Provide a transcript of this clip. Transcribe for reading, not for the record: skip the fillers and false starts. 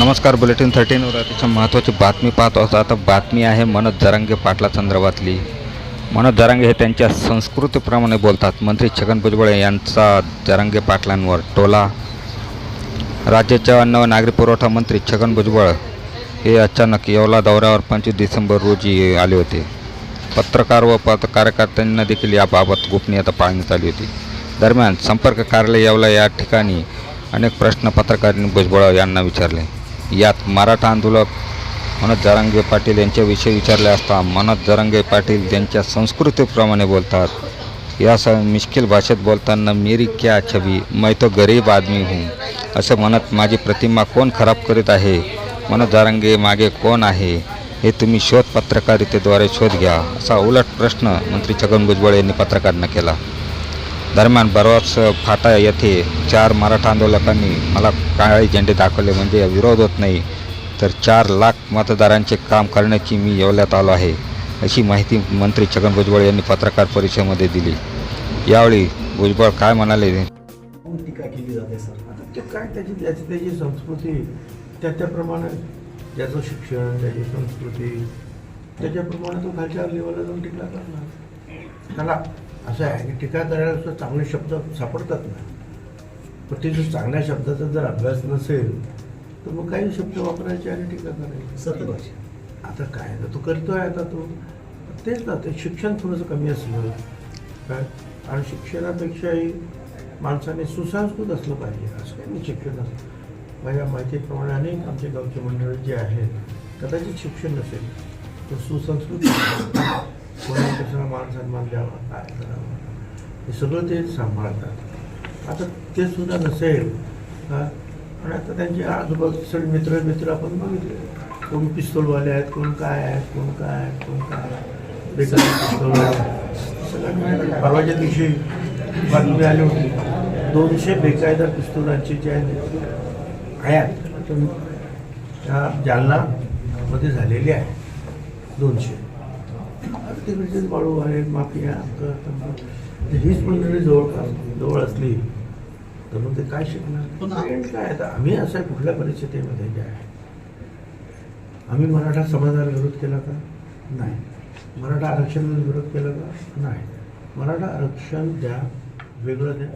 नमस्कार. बुलेटिन 13वर अतिशय महत्त्वाची बातमी पाहत आहोत. आता बातमी आहे मनोज जरांगे पाटला संदर्भातली. मनोज जरांगे हे त्यांच्या संस्कृतीप्रमाणे बोलतात. मंत्री छगन भुजबळ यांचा जरांगे पाटलांवर टोला. राज्याचे अन्न व नागरी पुरवठा मंत्री छगन भुजबळ हे अचानक येवला दौऱ्यावर 25 डिसेंबर रोजी आले होते. पत्रकार व कार्यकर्त्यांना देखील याबाबत गोपनीयता पाळण्यात आली होती. दरम्यान संपर्क कार्यालय येवला या ठिकाणी अनेक प्रश्न पत्रकारांनी भुजबळ यांना विचारले. यात मराठा आंदोलक मनोज जरांगे पाटील यांच्याविषयी विचारले असता मनोज जरांगे पाटील त्यांच्या संस्कृतीप्रमाणे बोलतात. यासह मिश्किल भाषेत बोलताना मेरी क्या छवी, मैं तो गरीब आदमी हूँ असं म्हणत माझी प्रतिमा कोण खराब करीत आहे, मनोज जरांगे मागे कोण आहे हे तुम्ही पत्रकारितेद्वारे शोध घ्या, असा उलट प्रश्न मंत्री छगन भुजबळ यांनी पत्रकारांना केला. दरम्यान बरवास फाटा येथे 4 मराठा आंदोलकांनी मला काळे झेंडे दाखवले म्हणजे विरोध होत नाही, तर 4 लाख मतदारांचे काम करण्याची मी येवल्यात आलो आहे, अशी माहिती मंत्री छगन भुजबळ यांनी पत्रकार परिषदेमध्ये दिली. यावेळी भुजबळ काय म्हणाले? टीका केली जाते सर. आता ते काय त्याची संस्कृती त्याप्रमाणे ज्याचं शिक्षण, त्याची संस्कृती त्याच्याप्रमाणे तो खालच्या लेवलला जाऊन टीका करणार. त्याला असं आहे की टीका करायला सुद्धा चांगले शब्द सापडतात ना, पण ते जर चांगल्या शब्दाचा जर अभ्यास नसेल तर मग काही शब्द वापरायचे आणि टीका करायची. सत्य आता काय ना तो करतोय, आता तो तेच ना, ते शिक्षण थोडंसं कमी असलं काय, आणि शिक्षणापेक्षाही माणसाने सुसंस्कृत असलं पाहिजे. असं काही नाही शिक्षण असतं. माझ्या माहितीप्रमाणे अनेक आमचे गावचे मंडळी जे आहेत कदाचित शिक्षण नसेल तर सुसंस्कृत कोणाला कशाला मान सन्मान द्यावा, काय करावं, हे सगळं ते सांभाळतात. आता ते सुद्धा नसेल आणि आता त्यांचे आजूबाजू सगळे मित्र आपण बघितले, कोण पिस्तूलवाले आहेत, कोण काय आहेत, कोण काय बेकार पिस्तूलवाले सगळ्यांना. परवाच्या दिवशी बातमी आली होती 200 बेकायदा पिस्तुलांची जे आयात त्या जालनामध्ये झालेली आहे. 200 तिकडचे बाळू आहेत, माफिया हीच मंडळी जवळ असली तर मग ते काय शिकणार काय. आता आम्ही असं कुठल्या परिस्थितीमध्ये जे आहे, आम्ही मराठा समाजाला विरोध केला का? नाही. मराठा आरक्षणाला विरोध केला का? नाही. मराठा आरक्षण द्या, वेगळं द्या,